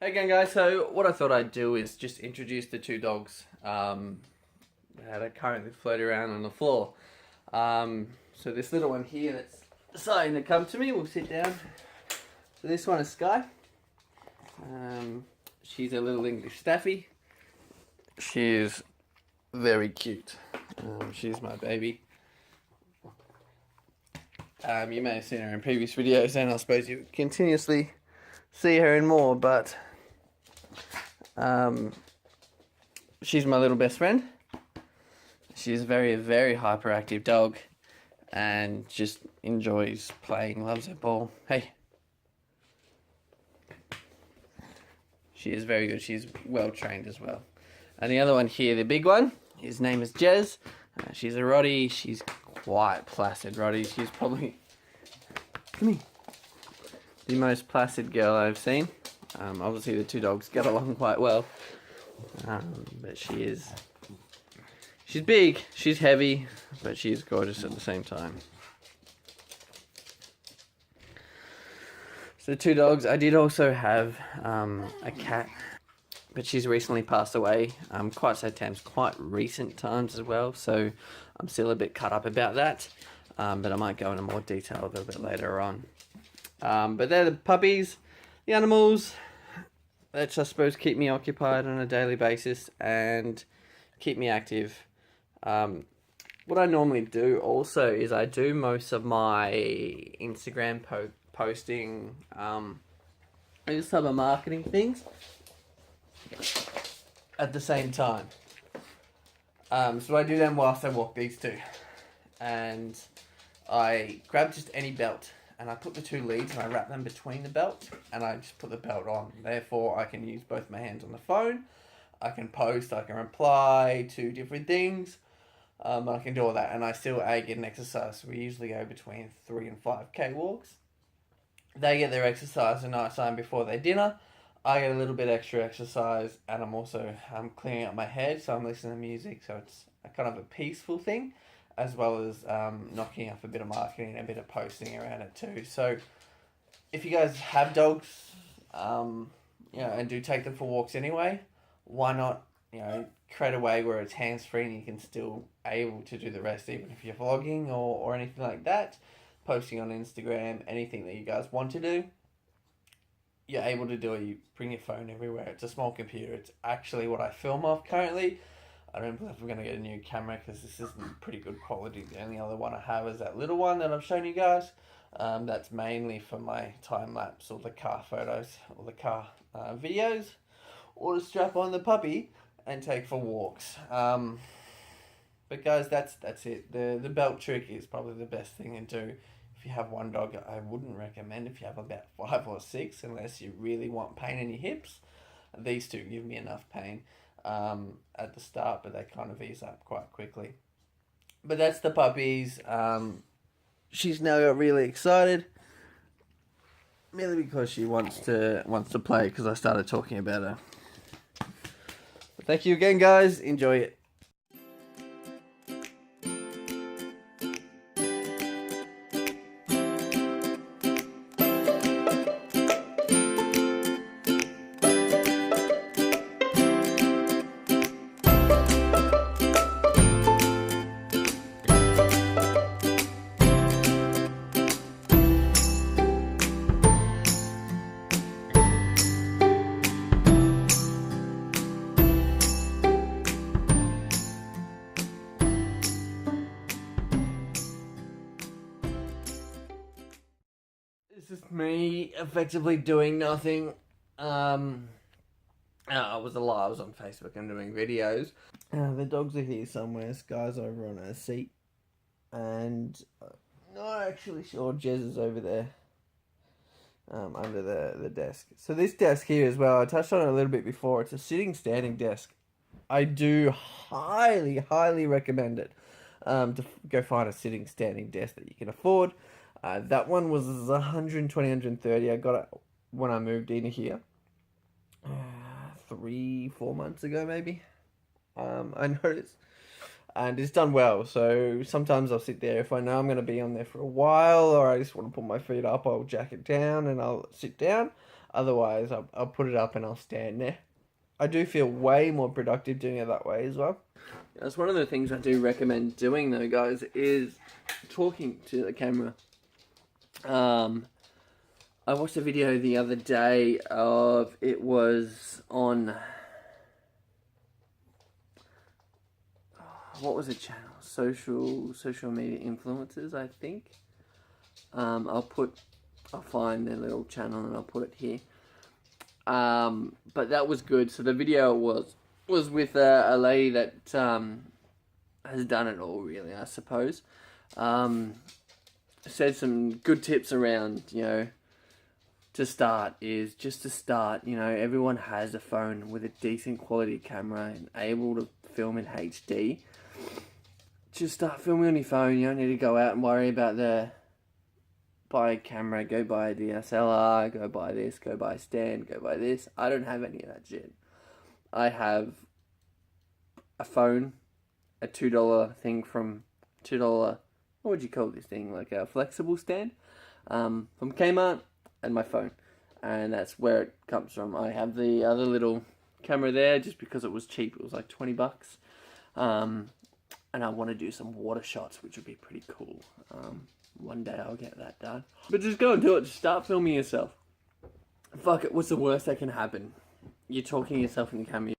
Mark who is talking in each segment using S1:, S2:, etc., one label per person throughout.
S1: Hey again guys, so what I thought I'd do is just introduce the two dogs that are currently floating around on the floor. So this little one here that's deciding to come to me, we'll sit down. So this one is Sky. She's a little English Staffy. She is very cute. She's my baby. You may have seen her in previous videos, and I suppose you continuously see her in more, but she's my little best friend. She's a very, very hyperactive dog and just enjoys playing, loves her ball. Hey. She is very good. She's well trained as well. And the other one here, the big one, his name is Jez. She's a Rottie. She's quite placid, Rottie. She's probably, come here, the most placid girl I've seen. Obviously the two dogs get along quite well, but she's big, she's heavy, but she's gorgeous at the same time. So the two dogs. I did also have a cat, but she's recently passed away. Quite sad times, quite recent times as well, so I'm still a bit cut up about that, but I might go into more detail a little bit later on. But they're the puppies, the animals that I suppose keep me occupied on a daily basis and keep me active. What I normally do also is I do most of my Instagram posting, these type of marketing things at the same time. So I do them whilst I walk these two, and I grab just any belt and I put the two leads and I wrap them between the belt and I just put the belt on. Therefore I can use both my hands on the phone, I can post, I can reply to different things, I can do all that, and I still get an exercise. We usually go between 3 and 5k walks. They get their exercise at night time before their dinner. I get a little bit extra exercise, and I'm also clearing up my head, so I'm listening to music, so it's a kind of a peaceful thing, as well as knocking up a bit of marketing and a bit of posting around it too. So if you guys have dogs, and do take them for walks anyway, why not, create a way where it's hands-free and you can still able to do the rest, even if you're vlogging or anything like that, posting on Instagram, anything that you guys want to do, you're able to do it. You bring your phone everywhere. It's a small computer. It's actually what I film off currently. I don't believe I'm going to get a new camera because this isn't pretty good quality. The only other one I have is that little one that I've shown you guys. That's mainly for my time-lapse or the car photos or the car videos, or to strap on the puppy and take for walks. But guys, that's it. The belt trick is probably the best thing to do. If you have one dog, I wouldn't recommend if you have about 5 or 6, unless you really want pain in your hips. These two give me enough pain at the start, but they kind of ease up quite quickly. But that's the puppies. She's now got really excited, merely because she wants to play, because I started talking about her. But thank you again, guys. Enjoy it. This is me effectively doing nothing. I was alive. I was on Facebook and doing videos. The dogs are here somewhere. Sky's over on her seat, and not actually sure. Jez is over there, under the desk. So this desk here as well, I touched on it a little bit before. It's a sitting standing desk. I do highly recommend it. To go find a sitting standing desk that you can afford. That one was 120, 130. I got it when I moved in here 3-4 months ago, maybe. I noticed, and it's done well. So sometimes I'll sit there if I know I'm going to be on there for a while, or I just want to put my feet up. I'll jack it down and I'll sit down. Otherwise, I'll put it up and I'll stand there. I do feel way more productive doing it that way as well. That's one of the things I do recommend doing though, guys, is talking to the camera. I watched a video the other day of, it was on, what was the channel? Social media influencers, I think. I'll find their little channel and I'll put it here. But that was good. So the video was with a lady that has done it all, really, I suppose. Said some good tips around, to start, everyone has a phone with a decent quality camera and able to film in HD. Just start filming on your phone. You don't need to go out and worry about buy a camera, go buy a DSLR, go buy this, go buy a stand, go buy this. I don't have any of that shit. I have a phone, a $2 thing from $2, what would you call this thing, like a flexible stand, from Kmart, and my phone. And that's where it comes from. I have the other little camera there just because it was cheap. It was like $20. And I want to do some water shots, which would be pretty cool. One day I'll get that done. But just go and do it. Just start filming yourself. Fuck it. What's the worst that can happen? You're talking to yourself in the camera.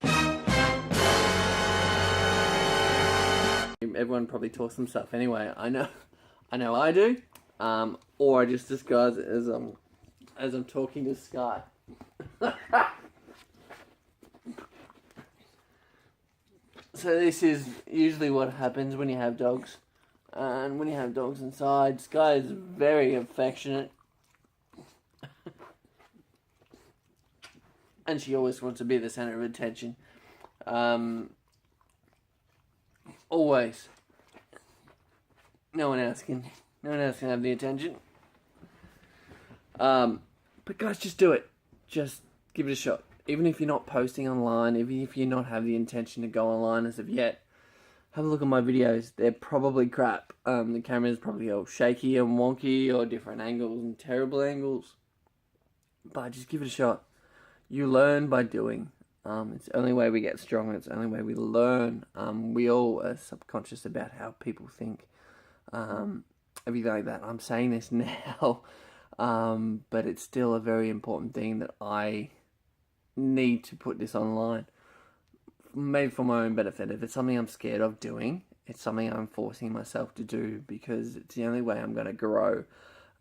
S1: Everyone probably talks themselves anyway. I know I do. Or I just disguise it as I'm talking to Sky. So this is usually what happens when you have dogs. And when you have dogs inside, Sky is very affectionate. And she always wants to be the center of attention. Always. No one else can have the attention. But guys, just do it. Just give it a shot. Even if you're not posting online, even if you not have the intention to go online as of yet, have a look at my videos. They're probably crap. The camera's probably all shaky and wonky, or different angles and terrible angles. But just give it a shot. You learn by doing. It's the only way we get stronger. It's the only way we learn. We all are subconscious about how people think. Everything like that. I'm saying this now, but it's still a very important thing that I need to put this online. Maybe for my own benefit. If it's something I'm scared of doing, it's something I'm forcing myself to do because it's the only way I'm going to grow.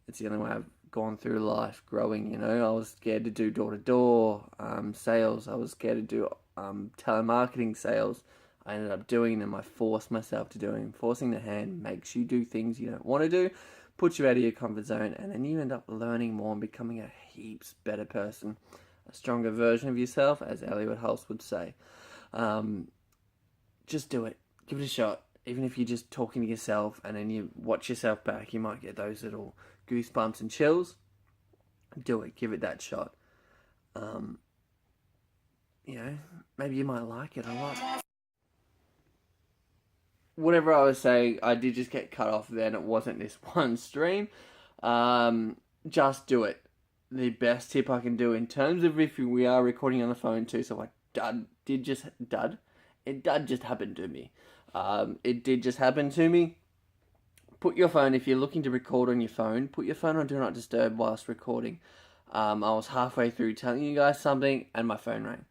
S1: It's the only way I've gone through life growing, I was scared to do door-to-door sales. I was scared to do telemarketing sales. I ended up doing them. I forced myself to do them. Forcing the hand makes you do things you don't want to do, puts you out of your comfort zone, and then you end up learning more and becoming a heaps better person, a stronger version of yourself, as Elliot Hulse would say. Just do it. Give it a shot. Even if you're just talking to yourself and then you watch yourself back, you might get those little goosebumps and chills. Do it. Give it that shot. Maybe you might like it a lot. Whatever I was saying, I did just get cut off then. It wasn't this one stream. Just do it. The best tip I can do in terms of if we are recording on the phone too, so it did just happen to me. It did just happen to me. Put your phone, if you're looking to record on your phone, put your phone on Do Not Disturb whilst recording. I was halfway through telling you guys something and my phone rang.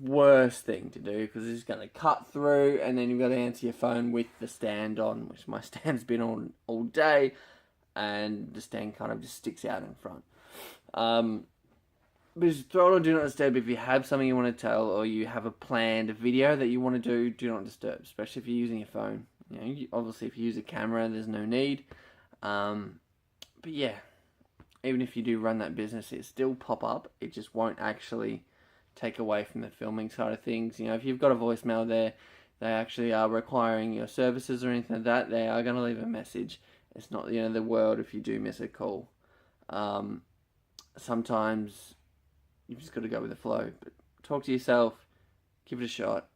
S1: Worst thing to do because it's going to cut through and then you've got to answer your phone with the stand on, which my stand's been on all day and the stand kind of just sticks out in front. But just throw it on Do Not Disturb if you have something you want to tell or you have a planned video that you want to do Not Disturb, especially if you're using your phone. Obviously if you use a camera, there's no need. But yeah, even if you do run that business, it still pop up. It just won't actually take away from the filming side of things. If you've got a voicemail there, they actually are requiring your services or anything like that, they are going to leave a message. It's not the end of the world if you do miss a call. Sometimes you've just got to go with the flow. But talk to yourself, give it a shot,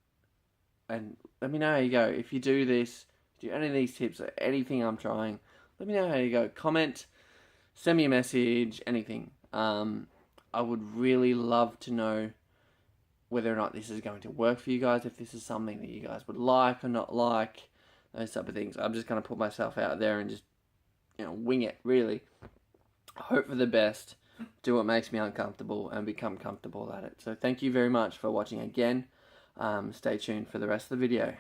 S1: and let me know how you go. If you do this, do any of these tips or anything I'm trying, let me know how you go. Comment, send me a message, anything.
S2: I would really love to know whether or not this is going to work for you guys, if this is something that you guys would like or not like, those type of things. I'm just going to put myself out there and just, wing it, really. Hope for the best, do what makes me uncomfortable, and become comfortable at it. So thank you very much for watching again. Stay tuned for the rest of the video.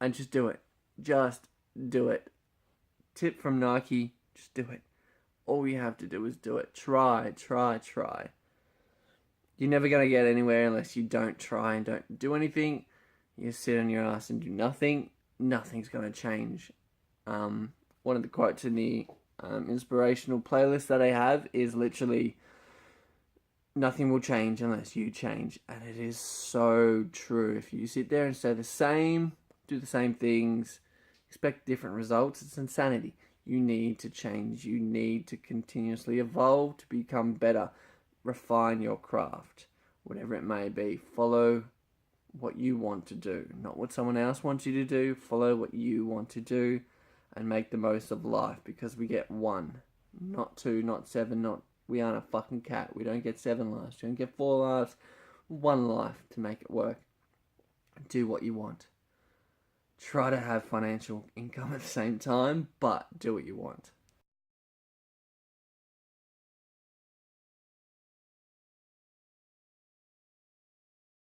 S2: And just do it. Just do it. Tip from Nike, just do it. All you have to do is do it. Try. You're never going to get anywhere unless you don't try and don't do anything. You sit on your ass and do nothing. Nothing's going to change. One of the quotes in the inspirational playlist that I have is literally, nothing will change unless you change. And it is so true. If you sit there and stay the same, do the same things, expect different results, it's insanity. You need to change. You need to continuously evolve to become better. Refine your craft, whatever it may be. Follow what you want to do, not what someone else wants you to do. Follow what you want to do and make the most of life, because we get one, not two, not seven, we aren't a fucking cat. We don't get 7 lives. We don't get 4 lives. 1 life to make it work. Do what you want. Try to have financial income at the same time, but do what you want.